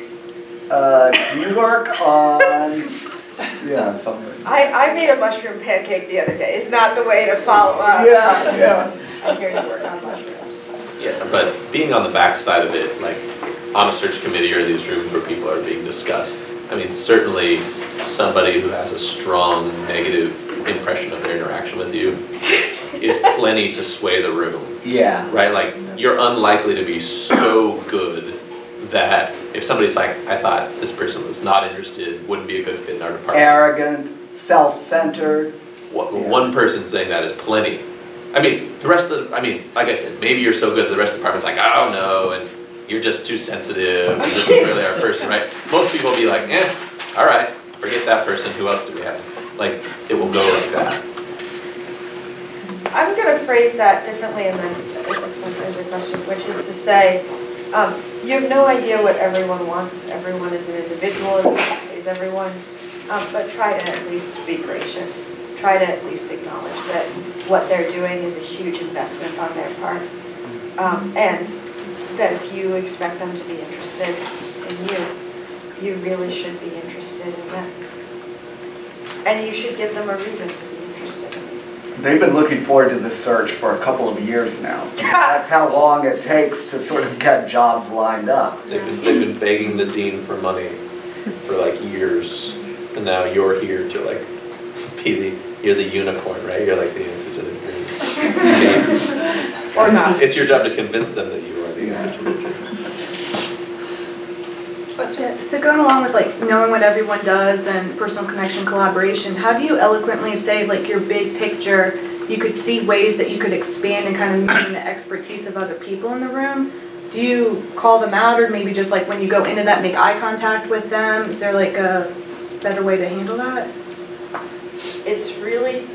do you work on, yeah, something. I made a mushroom pancake the other day. It's not the way to follow up. Yeah. I hear you work on mushrooms. Yeah, but being on the back side of it, like on a search committee or these rooms where people are being discussed, I mean, certainly somebody who has a strong negative impression of their interaction with you is plenty to sway the room. Yeah. Right? Like, you're unlikely to be so good that if somebody's like, I thought this person was not interested, wouldn't be a good fit in our department. Arrogant, self-centered. One person saying that is plenty. I mean, the rest of the, I mean, like I said, maybe you're so good that the rest of the department's like, I don't know, and you're just too sensitive, and this isn't really our person, right? Most people will be like, all right, forget that person, who else do we have? Like, it will go like that. I'm going to phrase that differently, and then it looks like there's a question, which is to say, you have no idea what everyone wants. Everyone is an individual, is everyone, but try to at least be gracious. Try to at least acknowledge that what they're doing is a huge investment on their part, and that if you expect them to be interested in you, you really should be interested in them. And you should give them a reason to be interested in you. They've been looking forward to this search for a couple of years now. That's how long it takes to sort of get jobs lined up. They've been begging the dean for money for like years, and now you're here to like be you're the unicorn, right? You're like the answer to their dreams. Or not. It's your job to convince them that you are the answer to their dreams. So going along with like knowing what everyone does and personal connection, collaboration, how do you eloquently say like your big picture, you could see ways that you could expand and kind of meet the expertise of other people in the room? Do you call them out, or maybe just like when you go into that, make eye contact with them? Is there like a better way to handle that? It's really,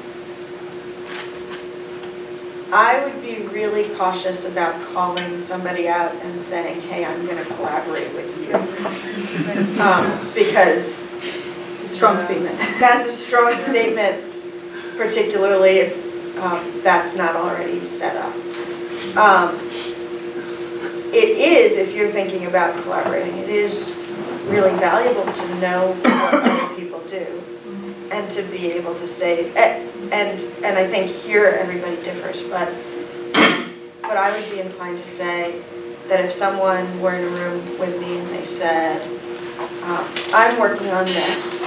I would be really cautious about calling somebody out and saying, hey, I'm going to collaborate with you. Because It's a strong statement. that's a strong statement, particularly if that's not already set up. It is, if you're thinking about collaborating, it is really valuable to know what other people do and to be able to say, and I think here everybody differs, but I would be inclined to say that if someone were in a room with me and they said, I'm working on this,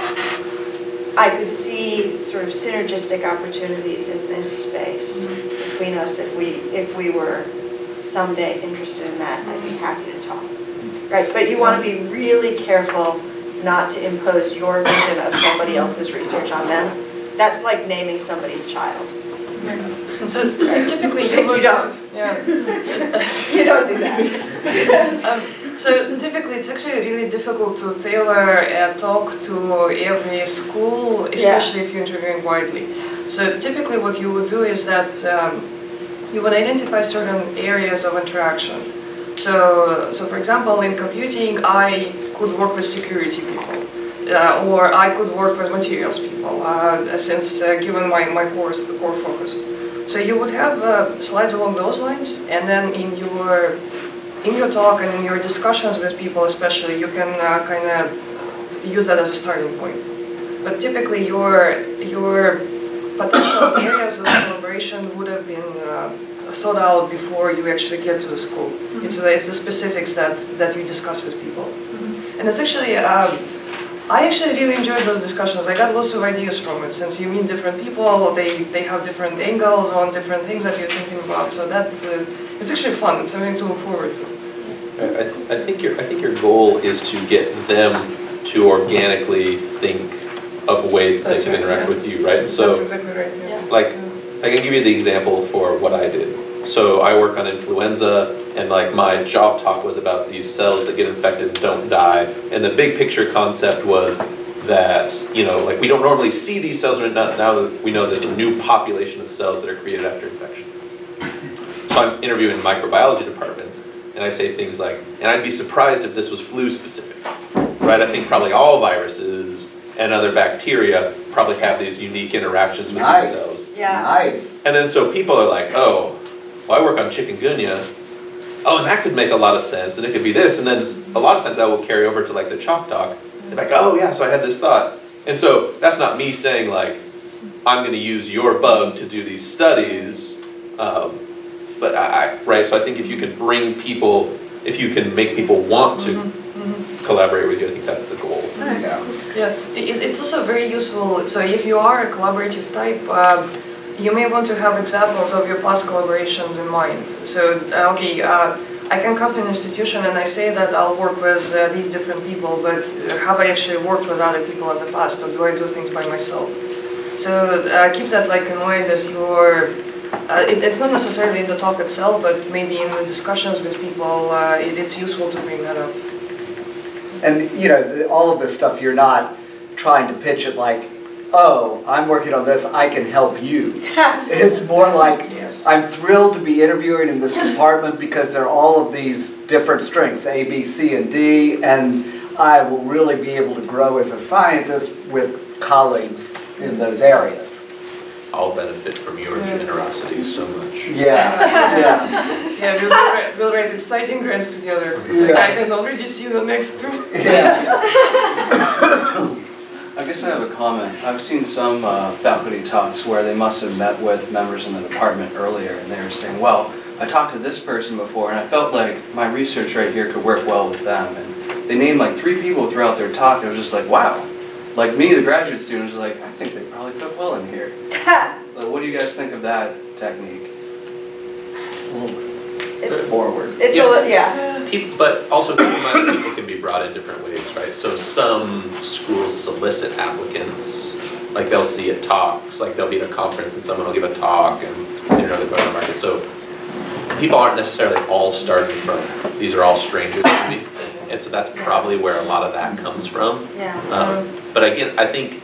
I could see sort of synergistic opportunities in this space between us if we were someday interested in that. I'd be happy to talk. Right, but you want to be really careful not to impose your vision of somebody else's research on them. That's like naming somebody's child. So typically you would don't. Yeah. You don't do that. So typically it's actually really difficult to tailor a talk to every school, especially if you're interviewing widely. So typically what you would do is that you would identify certain areas of interaction. So for example, in computing, I could work with security people, or I could work with materials people, since given my core focus. So you would have slides along those lines, and then in your talk and in your discussions with people especially, you can kind of use that as a starting point. But typically your potential areas of collaboration would have been thought out before you actually get to the school. It's the specifics that you discuss with people. And it's actually, I actually really enjoyed those discussions. I got lots of ideas from it, since you meet different people, they have different angles on different things that you're thinking about. So that's, it's actually fun. It's something to look forward to. I think your goal is to get them to organically think of ways that they can interact with you, right? So, that's exactly right. Yeah. like, I can give you the example for what I did. So I work on influenza, and like my job talk was about these cells that get infected and don't die. And the big picture concept was that, you know, like we don't normally see these cells, but now that we know there's a new population of cells that are created after infection. So I'm interviewing microbiology departments, and I say things like, and I'd be surprised if this was flu specific, right? I think probably all viruses and other bacteria probably have these unique interactions with these cells. Yeah. Nice. And then so people are like, oh, well, I work on chikungunya. Oh, and that could make a lot of sense, and it could be this. And then a lot of times that will carry over to like the chalk talk. And like, oh yeah, so I had this thought. And so that's not me saying like, I'm going to use your bug to do these studies. But right, so I think if you can bring people, if you can make people want to collaborate with you, I think that's the goal. Yeah, it's also very useful. So if you are a collaborative type, you may want to have examples of your past collaborations in mind. So, okay, I can come to an institution and I say that I'll work with these different people, but have I actually worked with other people in the past, or do I do things by myself? So keep that like in mind as you're, it's not necessarily in the talk itself, but maybe in the discussions with people, it's useful to bring that up. And you know, all of this stuff, you're not trying to pitch it like, oh, I'm working on this, I can help you. It's more like, I'm thrilled to be interviewing in this department because there are all of these different strengths, A, B, C, and D, and I will really be able to grow as a scientist with colleagues in those areas. I'll benefit from your generosity so much. Yeah, we'll write exciting grants together. Yeah. I can already see the next two. Yeah. I guess I have a comment. I've seen some faculty talks where they must have met with members in the department earlier, and they were saying, well, I talked to this person before, and I felt like my research right here could work well with them. And they named like 3 people throughout their talk, and it was just like, wow. Like me, the graduate student, was like, I think they probably fit well in here. What do you guys think of that technique? It's forward. It's But also keep in mind that people can be brought in different ways, right? So some schools solicit applicants, like they'll see at talks, like they'll be at a conference and someone will give a talk and they're going to the market. So people aren't necessarily all starting from, these are all strangers to me. And so that's probably where a lot of that comes from. Yeah. But again, I think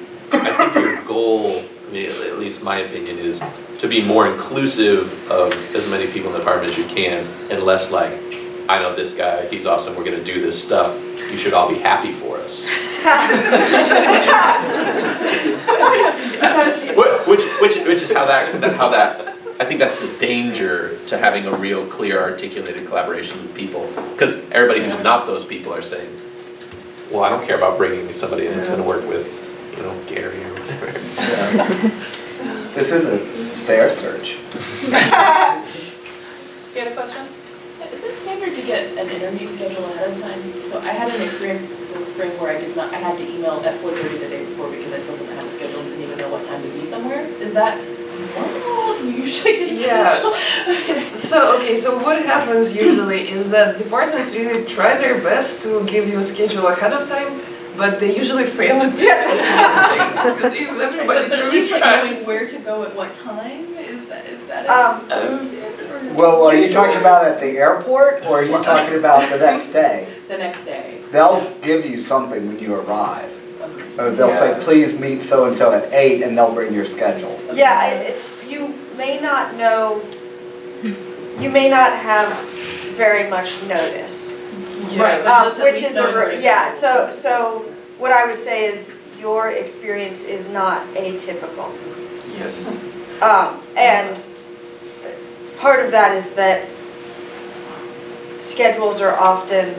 your goal, I mean, at least my opinion, is to be more inclusive of as many people in the department as you can, and less like, I know this guy, he's awesome, we're going to do this stuff. You should all be happy for us. Which is how that, I think that's the danger to having a real clear articulated collaboration with people, because everybody who's not those people are saying, well, I don't care about bringing somebody in that's going to work with, you know, Gary or whatever. Yeah. This isn't their search. You had a question? Is it standard to get an interview schedule ahead of time? So I had an experience this spring where I had to email at 4:30 the day before because I told them I had a schedule and didn't even know what time to be somewhere. Is that normal? Do you usually get a schedule? So what happens usually is that departments really try their best to give you a schedule ahead of time, but they usually fail at this. Because if everybody but truly like tries. knowing where to go at what time, is that Well, are you talking about at the airport, or are you talking about the next day? the next day? They'll give you something when you arrive. Or they'll say, please meet so-and-so at 8, and they'll bring your schedule. Yeah, you may not know, you may not have very much notice. Right. Which is so what I would say is your experience is not atypical. Yes. And part of that is that schedules are often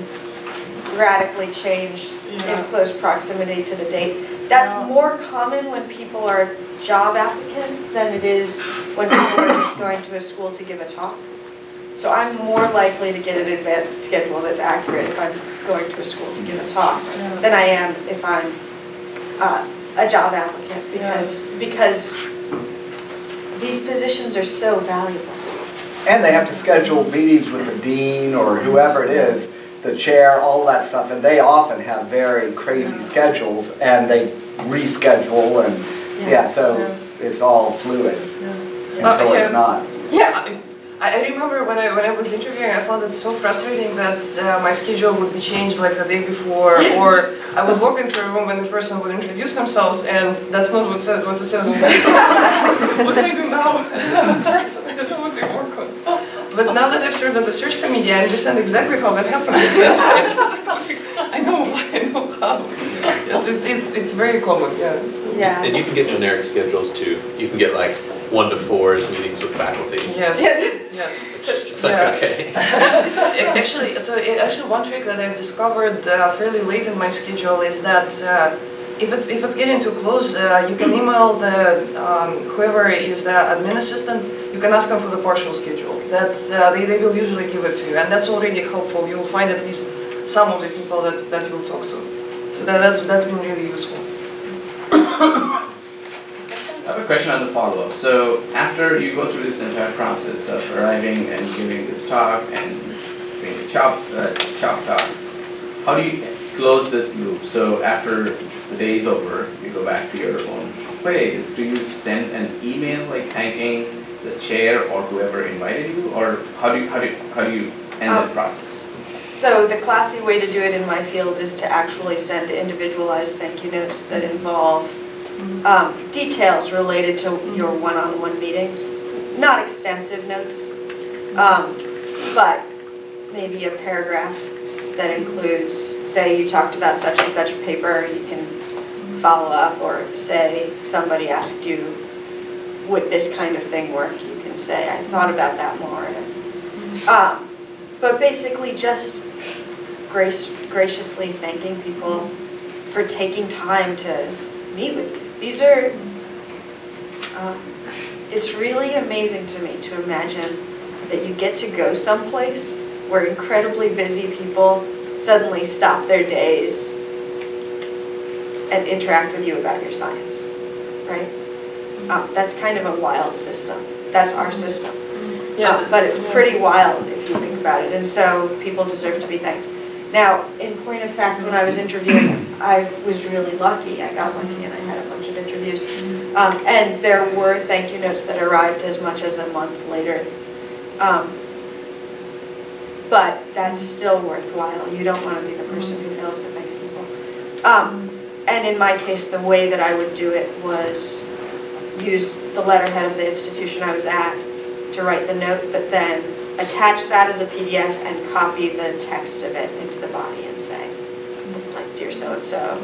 radically changed in close proximity to the date. That's more common when people are job applicants than it is when people are just going to a school to give a talk. So I'm more likely to get an advanced schedule that's accurate if I'm going to a school to give a talk than I am if I'm a job applicant, because these positions are so valuable. And they have to schedule meetings with the dean or whoever it is, the chair, all that stuff, and they often have very crazy schedules, and they reschedule, and so it's all fluid until it's not. Yeah. I remember when I was interviewing, I found it so frustrating that my schedule would be changed like the day before, or I would walk into a room and the person would introduce themselves, and that's not what it says. What can I do now? I'm sorry, so I don't know what they work on. But now that I've served on the search committee, I understand exactly how that happens. That's why it's just, I know why, I know how. Yes, it's very common. Yeah. And you can get generic schedules too. You can get like 1 to 4 meetings with faculty. Yes. Yes. It's like, okay. Actually, one trick that I've discovered fairly late in my schedule is that if it's getting too close, you can email the whoever is the admin assistant. You can ask them for the partial schedule. That they will usually give it to you, and that's already helpful. You'll find at least some of the people that you'll talk to. So that's been really useful. I have a question on the follow-up. So after you go through this entire process of arriving and giving this talk and doing the chop talk, how do you close this loop? So after the day is over, you go back to your own place. Do you send an email like thanking the chair or whoever invited you, or how do you end that process? So the classy way to do it in my field is to actually send individualized thank you notes that involve details related to your one-on-one meetings. Not extensive notes, but maybe a paragraph that includes, say you talked about such and such a paper, you can follow up, or say somebody asked you, would this kind of thing work? You can say, I thought about that more. But basically just graciously thanking people for taking time to meet with you. These are, it's really amazing to me to imagine that you get to go someplace where incredibly busy people suddenly stop their days and interact with you about your science, right? That's kind of a wild system. That's our system. Yeah, But it's pretty wild if you think about it, and so people deserve to be thanked. Now, in point of fact, when I was interviewing, I was really lucky. I got lucky and I had a bunch of interviews. And there were thank you notes that arrived as much as a month later. But that's still worthwhile. You don't want to be the person who fails to thank people. And in my case, the way that I would do it was use the letterhead of the institution I was at to write the note, but then attach that as a PDF and copy the text of it into the body and say, like, dear so-and-so.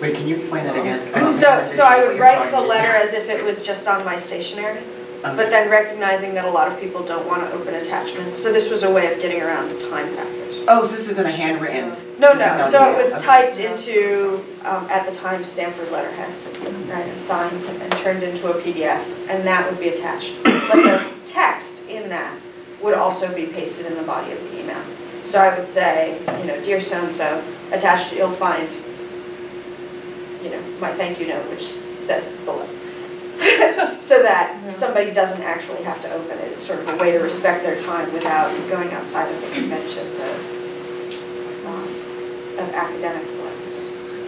Wait, can you explain that again? So I would write the letter as if it was just on my stationery, but then recognizing that a lot of people don't want to open attachments. So this was a way of getting around the time factors. Oh, so this isn't a handwritten? No. So it was typed into, at the time, Stanford letterhead, right, and signed and turned into a PDF, and that would be attached. But the text in that would also be pasted in the body of the email. So I would say, dear so-and-so, attached you'll find, my thank you note, which says below. So that somebody doesn't actually have to open it. It's sort of a way to respect their time without going outside of the conventions of academic letters.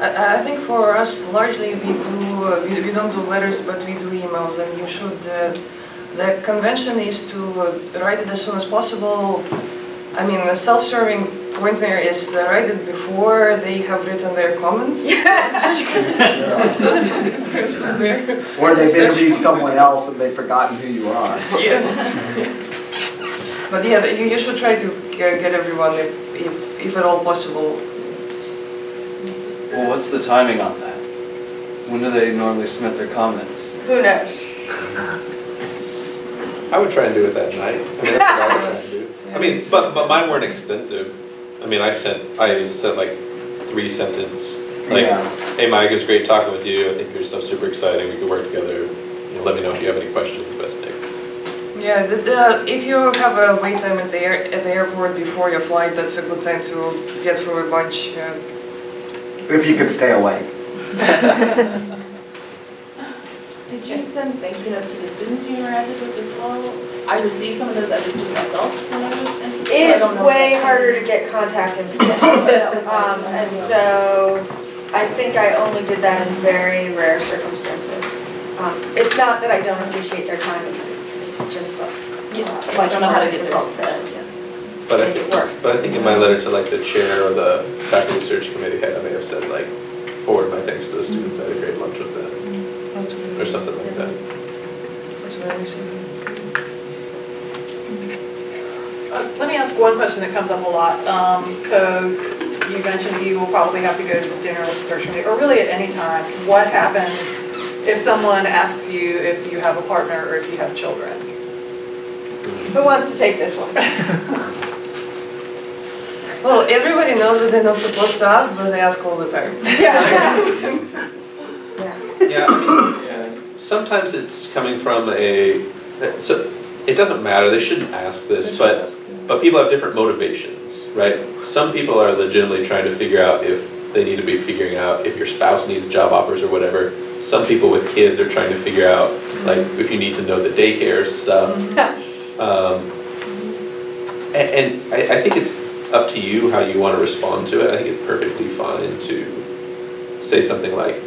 I think for us, largely we don't do letters, but we do emails, and you should. The convention is to write it as soon as possible. I mean, the self-serving point there is write it before they have written their comments. So there's no differences there. Or they've interviewed someone else and they've forgotten who you are. Yes. But yeah, you should try to get everyone, if at all possible. Well, what's the timing on that? When do they normally submit their comments? Who knows? I would try and do it that night. I mean, that's what I would try and do. I mean, but mine weren't extensive. I mean, I sent like 3-sentence, like, hey Mike, it was great talking with you. I think your stuff's super exciting. We could work together. Let me know if you have any questions. Best Nick. Yeah, if you have a wait time at the airport before your flight, that's a good time to get through a bunch. If you could stay awake. Did you send thank you notes to the students you interacted with as well? I received some of those as a student myself when I was in. It is way harder to get contact information. And so I think I only did that in very rare circumstances. It's not that I don't appreciate their time, it's just much more difficult to make it work. But I think in my letter to like the chair or the faculty search committee head, I may have said like, forward my thanks to the students. I had a great lunch with them. Or something like that. That's very receiving. Let me ask one question that comes up a lot. So you mentioned you will probably have to go to dinner with the search committee, or really at any time. What happens if someone asks you if you have a partner or if you have children? Who wants to take this one? Well, everybody knows that they're not supposed to ask, but they ask all the time. Yeah, I mean, sometimes it's coming from so it doesn't matter, they shouldn't ask this, but people have different motivations, right? Some people are legitimately trying to figure out if they need to be figuring out if your spouse needs job offers or whatever. Some people with kids are trying to figure out, like, if you need to know the daycare stuff. And I think it's up to you how you want to respond to it. I think it's perfectly fine to say something like,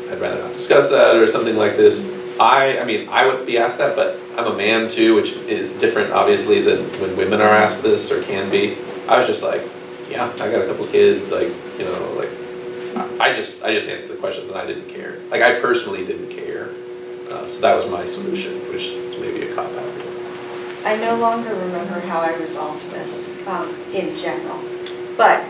I'd rather not discuss that, or something like this. I mean, I would be asked that, but I'm a man too, which is different, obviously, than when women are asked this, or can be. I was just like, yeah, I got a couple kids, like, I just answered the questions and I didn't care. Like, I personally didn't care. So that was my solution, which is maybe a cop-out. I no longer remember how I resolved this in general, but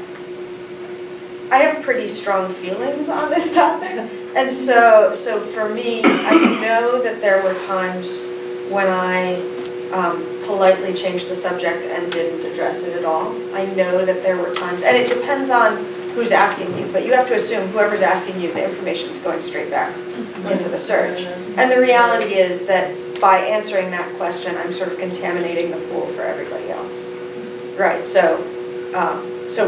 I have pretty strong feelings on this topic, and so for me, I know that there were times when I politely changed the subject and didn't address it at all. I know that there were times, and it depends on who's asking you, but you have to assume whoever's asking you, the information is going straight back into the search. And the reality is that by answering that question, I'm sort of contaminating the pool for everybody else. Right, so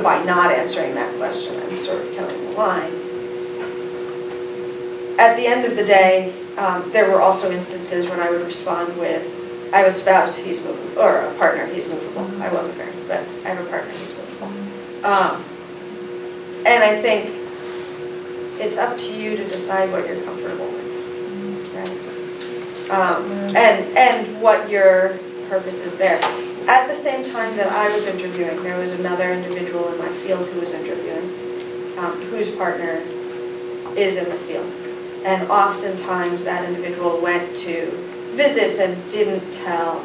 by not answering that question, I'm sort of towing the line. At the end of the day, there were also instances when I would respond with, I have a spouse, he's movable, or a partner, he's movable. I wasn't married, but I have a partner, he's movable. And I think it's up to you to decide what you're comfortable with, right? And what your purpose is there. At the same time that I was interviewing, there was another individual in my field who was interviewing, whose partner is in the field. And oftentimes that individual went to visits and didn't tell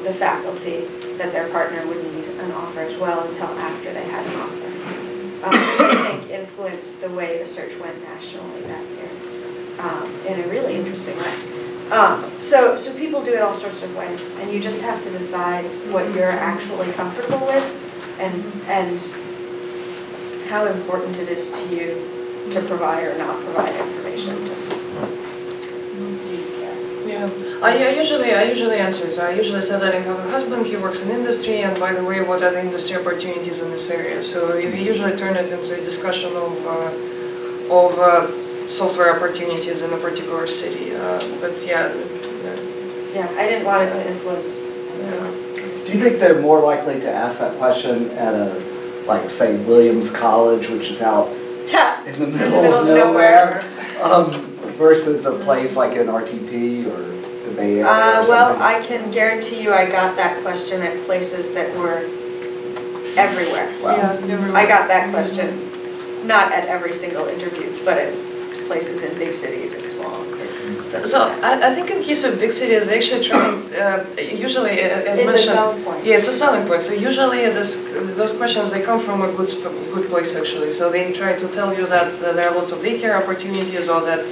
the faculty that their partner would need an offer as well until after they had an offer. I think influenced the way the search went nationally that year in a really interesting way. So people do it all sorts of ways, and you just have to decide what you're actually comfortable with and how important it is to you to provide or not provide information. Just do you care? Yeah, I usually answer. I usually say that I have a husband, he works in industry, and by the way, what are the industry opportunities in this area? So we usually turn it into a discussion of software opportunities in a particular city. But yeah. Yeah, I didn't want it to influence. Do you think they're more likely to ask that question at a, like, say, Williams College, which is out in the middle of nowhere, versus a place like an RTP or the Bay Area? Well, I can guarantee you I got that question at places that were everywhere. Wow. Yeah, I got that question, not at every single interview, but at places in big cities and small. So I think in case of big cities, they actually try usually, as it's mentioned, a selling point. Yeah, it's a selling point. So usually those questions, they come from a good place actually. So they try to tell you that there are lots of daycare opportunities, or that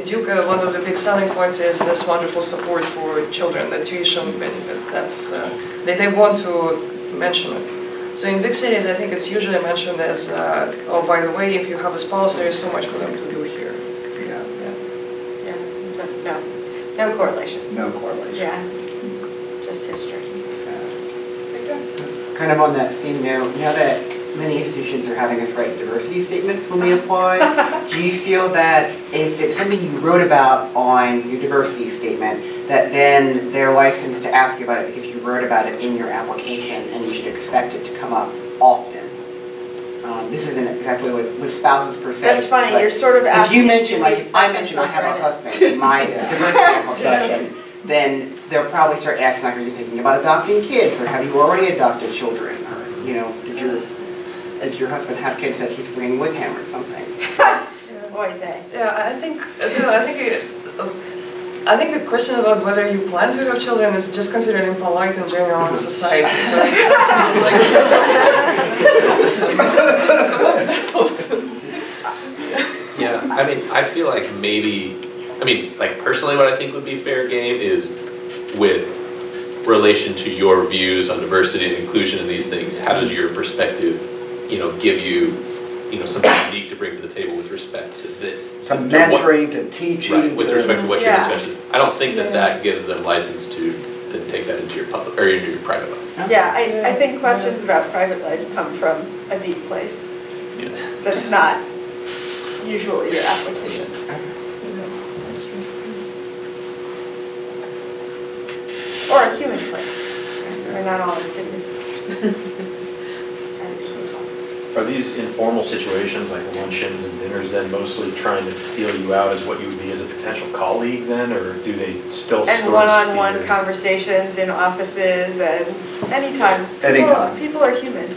Duke, one of the big selling points is this wonderful support for children, the tuition benefit. That's they want to mention it. So in big cities, I think it's usually mentioned as, oh, by the way, if you have a spouse, there is so much for them to do here. No correlation. No correlation. Yeah, just history. Kind of on that same note, now that many institutions are having us write diversity statements when we apply, do you feel that if it's something you wrote about on your diversity statement, that then they're licensed to ask you about it because you wrote about it in your application and you should expect it to come up often? This isn't exactly what with spouses per se. That's funny, you're sort of asking. If you mention, like if I mention I have a husband in my diversity application, then they'll probably start asking, like, are you thinking about adopting kids, or have you already adopted children, or does your husband have kids that he's bringing with him, or something? Yeah, I think so. I think the question about whether you plan to have children is just considered impolite in general in society. So Yeah, I mean, I feel like like personally what I think would be fair game is with relation to your views on diversity and inclusion and these things, how does your perspective, give you, something unique to bring to the table with respect to the... To mentoring, to teaching. Right, with respect to what you're discussing. I don't think that gives them license to then take that into your public, or into your private life. Yeah, I think questions about private life come from a deep place. Yeah. That's not usually your application. Or a human place. We're not all insidious. Are these informal situations like luncheons and dinners then mostly trying to feel you out as what you would be as a potential colleague then, or do they still and one-on-one conversations in offices and anytime. People are human.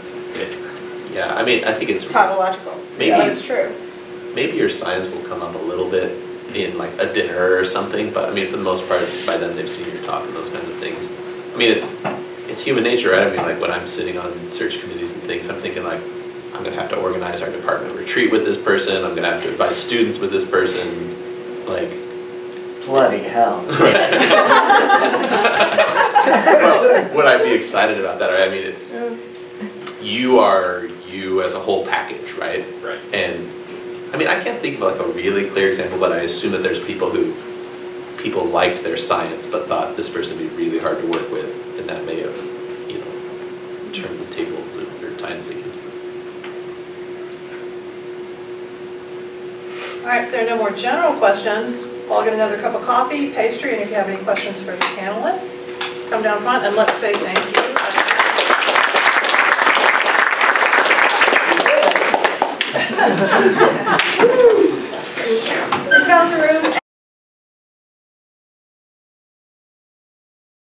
Yeah, I mean, I think it's tautological. Maybe that's true. Maybe your science will come up a little bit in like a dinner or something, but I mean, for the most part, by then they've seen your talk and those kinds of things. I mean, it's human nature, right? I mean, like when I'm sitting on search committees and things, I'm thinking like, I'm going to have to organize our department retreat with this person. I'm going to have to advise students with this person. Like, bloody hell. Well, would I be excited about that? I mean, you are you as a whole package, right? Right. And I mean, I can't think of like a really clear example, but I assume that there's people who liked their science but thought this person would be really hard to work with, and that may have, you know, turned the tables or times against them. All right, if there are no more general questions, I'll get another cup of coffee, pastry, and if you have any questions for the panelists, come down front and let's say thank you. We found the room.